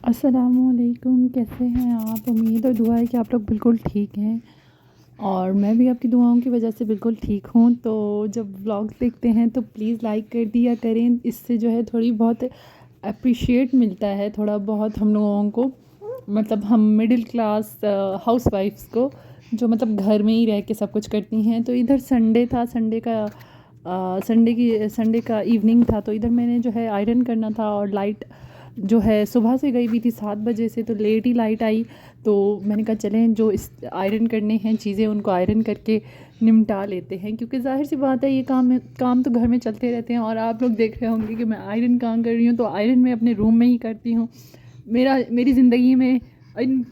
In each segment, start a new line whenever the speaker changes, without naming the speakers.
अस्सलामुअलैकुम, कैसे हैं आप? उम्मीद और दुआ है कि आप लोग बिल्कुल ठीक हैं और मैं भी आपकी दुआओं की वजह से बिल्कुल ठीक हूँ। तो जब व्लॉग्स देखते हैं तो प्लीज़ लाइक कर दिया करें, इससे जो है थोड़ी बहुत अप्रिशिएट मिलता है, थोड़ा बहुत हम लोगों को, मतलब हम मिडिल क्लास हाउसवाइफ्स को, जो मतलब घर में ही रह के सब कुछ करती हैं। तो इधर संडे था, संडे का इवनिंग था, तो इधर मैंने जो है आयरन करना था और लाइट जो है सुबह से गई हुई थी 7 बजे से, तो लेट ही लाइट आई। तो मैंने कहा चलें जो इस आयरन करने हैं चीज़ें उनको आयरन करके निपटा लेते हैं, क्योंकि ज़ाहिर सी बात है ये काम तो घर में चलते रहते हैं। और आप लोग देख रहे होंगे कि मैं आयरन काम कर रही हूँ, तो आयरन मैं अपने रूम में ही करती हूँ। मेरी ज़िंदगी में इन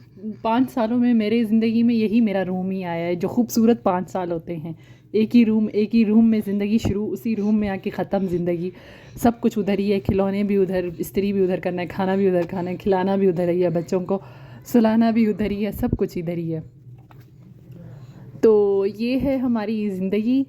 5 सालों में मेरी ज़िंदगी में यही मेरा रूम ही आया है, जो खूबसूरत 5 साल होते हैं। एक ही रूम में ज़िंदगी शुरू, उसी रूम में आके ख़त्म ज़िंदगी। सब कुछ उधर ही है, खिलौने भी उधर, इस्त्री भी उधर करना है, खाना भी उधर खाना है, खिलाना भी उधर ही है, बच्चों को सुलाना भी उधर ही है, सब कुछ इधर ही है। तो ये है हमारी ज़िंदगी।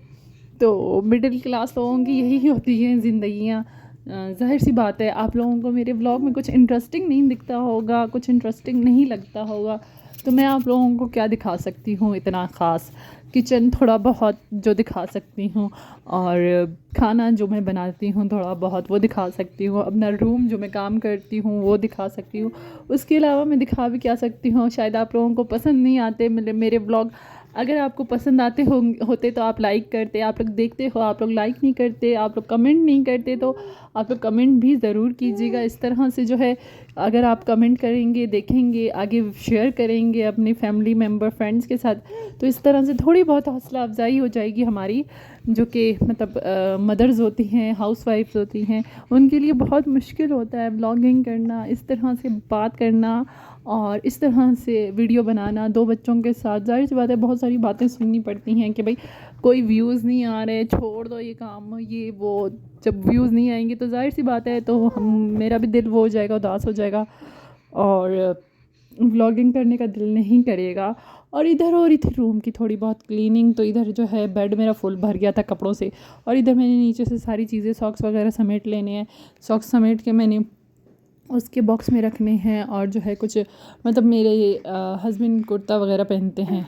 तो मिडिल क्लास लोगों की यही होती हैं ज़िंदगियाँ। ज़ाहिर सी बात है आप लोगों को मेरे ब्लॉग में कुछ इंटरेस्टिंग नहीं दिखता होगा, कुछ इंटरेस्टिंग नहीं लगता होगा, तो मैं आप लोगों को क्या दिखा सकती हूँ इतना ख़ास। किचन थोड़ा बहुत जो दिखा सकती हूँ, और खाना जो मैं बनाती हूँ थोड़ा बहुत वो दिखा सकती हूँ, अपना रूम जो मैं काम करती हूँ वो दिखा सकती हूँ। उसके अलावा मैं दिखा भी क्या सकती हूँ, शायद आप लोगों को पसंद नहीं आते मेरे ब्लॉग। अगर आपको पसंद आते होते तो आप लाइक करते, आप लोग देखते हो, आप लोग लाइक नहीं करते, आप लोग कमेंट नहीं करते, तो आप लोग कमेंट भी ज़रूर कीजिएगा। इस तरह से जो है अगर आप कमेंट करेंगे, देखेंगे, आगे शेयर करेंगे अपनी फैमिली मेम्बर फ्रेंड्स के साथ, तो इस तरह से थोड़ी बहुत हौसला अफजाई हो जाएगी हमारी, जो कि मतलब मदर्स होती हैं, हाउसवाइफ्स होती हैं, उनके लिए बहुत मुश्किल होता है ब्लॉगिंग करना, इस तरह से बात करना और इस तरह से वीडियो बनाना। 2 बच्चों के साथ ज़ाहिर सी बात है बहुत सारी बातें सुननी पड़ती हैं कि भाई कोई व्यूज़ नहीं आ रहे, छोड़ दो ये काम, ये वो। जब व्यूज़ नहीं आएंगे तो ज़ाहिर सी बात है, तो हम मेरा भी दिल वो हो जाएगा, उदास हो जाएगा और व्लॉगिंग करने का दिल नहीं करेगा। और इधर हो रही थी रूम की थोड़ी बहुत क्लीनिंग, तो इधर जो है बेड मेरा फुल भर गया था कपड़ों से, और इधर मैंने नीचे से सारी चीज़ें, सॉक्स वगैरह समेट लेने हैं। सॉक्स समेट के मैंने उसके बॉक्स में रखने हैं, और जो है कुछ मतलब मेरे हस्बैंड कुर्ता वगैरह पहनते हैं,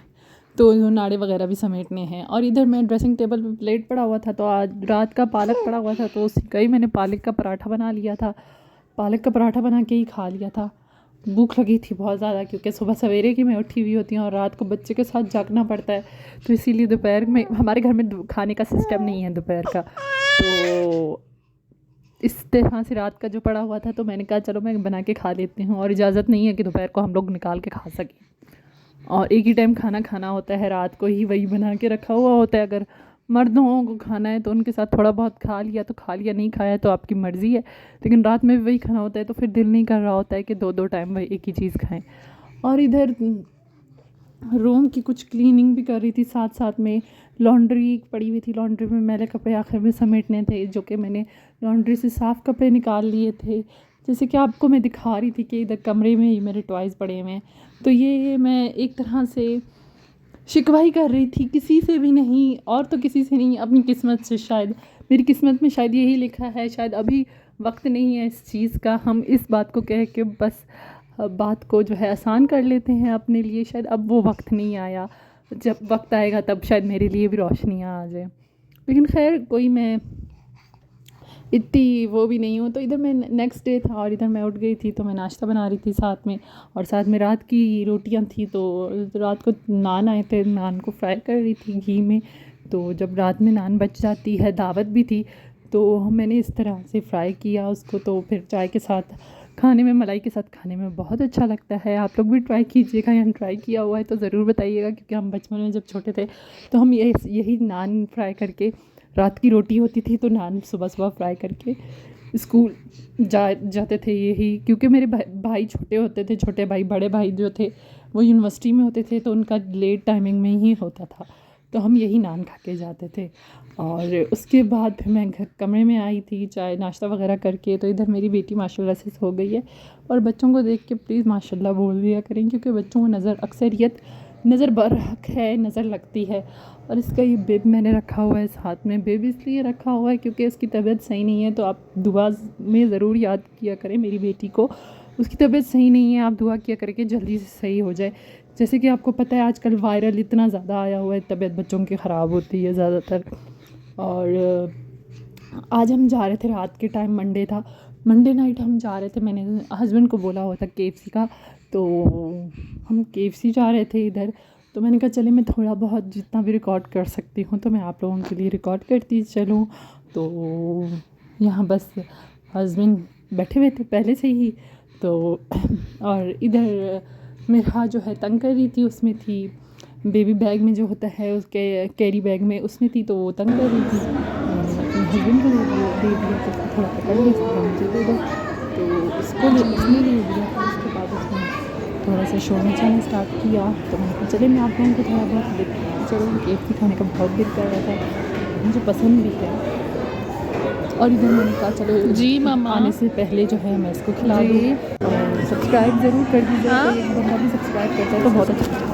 तो नाड़े वगैरह भी समेटने हैं। और इधर मैं ड्रेसिंग टेबल पे प्लेट पड़ा हुआ था, तो आज रात का पालक पड़ा हुआ था, तो उसी का ही मैंने पालक का पराठा बना लिया था। पालक का पराठा बना के ही खा लिया था। भूख लगी थी बहुत ज़्यादा, क्योंकि सुबह सवेरे की मैं उठी हुई होती हूँ और रात को बच्चे के साथ जागना पड़ता है, तो इसीलिए दोपहर में हमारे घर में खाने का सिस्टम नहीं है दोपहर का। तो इस तरह से रात का जो पड़ा हुआ था, तो मैंने कहा चलो मैं बना के खा लेती हूँ, और इजाज़त नहीं है कि दोपहर को हम लोग निकाल के खा सकें। और एक ही टाइम खाना खाना होता है, रात को ही वही बना के रखा हुआ होता है। अगर मर्दों को खाना है तो उनके साथ थोड़ा बहुत खा लिया तो खा लिया, नहीं खाया तो आपकी मर्ज़ी है, लेकिन रात में भी वही खाना होता है, तो फिर दिल नहीं कर रहा होता है कि दो दो टाइम वही एक ही चीज़ खाएं। और इधर रूम की कुछ क्लीनिंग भी कर रही थी, साथ साथ में लॉन्ड्री पड़ी हुई थी, लॉन्ड्री में मैले कपड़े आखिर में समेटने थे, जो कि मैंने लॉन्ड्री से साफ़ कपड़े निकाल लिए थे। जैसे कि आपको मैं दिखा रही थी कि इधर कमरे में ही मेरे टॉयज़ पड़े हुए हैं। तो ये मैं एक तरह से शिकवाई कर रही थी, किसी से भी नहीं, और तो किसी से नहीं, अपनी किस्मत से। शायद मेरी किस्मत में शायद यही लिखा है, शायद अभी वक्त नहीं है इस चीज़ का, हम इस बात को कह के बस बात को जो है आसान कर लेते हैं अपने लिए। शायद अब वो वक्त नहीं आया, जब वक्त आएगा तब शायद मेरे लिए भी रोशनियाँ आ जाए। लेकिन खैर कोई, मैं इतनी वो भी नहीं हूँ। तो इधर मैं नेक्स्ट डे था और इधर मैं उठ गई थी, तो मैं नाश्ता बना रही थी साथ में, और साथ में रात की रोटियां थी, तो रात को नान आए थे, नान को फ्राई कर रही थी घी में। तो जब रात में नान बच जाती है, दावत भी थी, तो मैंने इस तरह से फ्राई किया उसको, तो फिर चाय के साथ खाने में, मलाई के साथ खाने में बहुत अच्छा लगता है। आप लोग भी ट्राई कीजिएगा, या ट्राई किया हुआ है तो ज़रूर बताइएगा, क्योंकि हम बचपन में जब छोटे थे तो हम यही नान फ्राई करके, रात की रोटी होती थी तो नान सुबह सुबह फ्राई करके स्कूल जाते थे यही। क्योंकि मेरे भाई छोटे होते थे, छोटे भाई, बड़े भाई जो थे वो यूनिवर्सिटी में होते थे, तो उनका लेट टाइमिंग में ही होता था, तो हम यही नान खा के जाते थे। और उसके बाद फिर मैं घर कमरे में आई थी चाय नाश्ता वगैरह करके। तो इधर मेरी बेटी माशाल्लाह से सो गई है, और बच्चों को देख के प्लीज़ माशाल्लाह बोल दिया करें, क्योंकि बच्चों को नज़र अक्सरियत नज़र बरहक है, नज़र लगती है। और इसका ये बेब मैंने रखा हुआ है साथ में, बेब इसलिए रखा हुआ है क्योंकि इसकी तबीयत सही नहीं है, तो आप दुआ में ज़रूर याद किया करें मेरी बेटी को, उसकी तबीयत सही नहीं है, आप दुआ किया करके जल्दी से सही हो जाए। जैसे कि आपको पता है आजकल वायरल इतना ज़्यादा आया हुआ है, तबीयत बच्चों की ख़राब होती है ज़्यादातर। और आज हम जा रहे थे रात के टाइम, मंडे था, मंडे नाइट हम जा रहे थे, मैंने हस्बैंड को बोला हुआ था KFC का, तो हम KFC जा रहे थे इधर। तो मैंने कहा चले मैं थोड़ा बहुत जितना भी रिकॉर्ड कर सकती हूँ तो मैं आप लोगों के लिए रिकॉर्ड करती चलूँ। तो यहाँ बस हस्बैंड बैठे हुए थे पहले से ही, तो और इधर मेरा जो है तंग कर रही थी, उसमें थी बेबी बैग में जो होता है उसके कैरी बैग में उसमें थी, तो वो तंग कर रही थी। अपने हस्बैंड को दे दिया कि उसको थोड़ा पकड़ ली, मुझे दे दो, तो उसने ले लिया। फिर उसके बाद उसने थोड़ा सा शोर मचाना स्टार्ट किया। तो मैंने कहा चले मैं आप लोगों को थोड़ा बहुत चलो, KFC खाने का बहुत दिल कर रहा था, मुझे पसंद भी है। और इधर मैंने कहा चलो
जी मामा,
आने से पहले जो है मैं इसको खिला दूँ। और सब्सक्राइब ज़रूर कर दीजिए, एक बंदा भी सब्सक्राइब करता है तो बहुत अच्छा।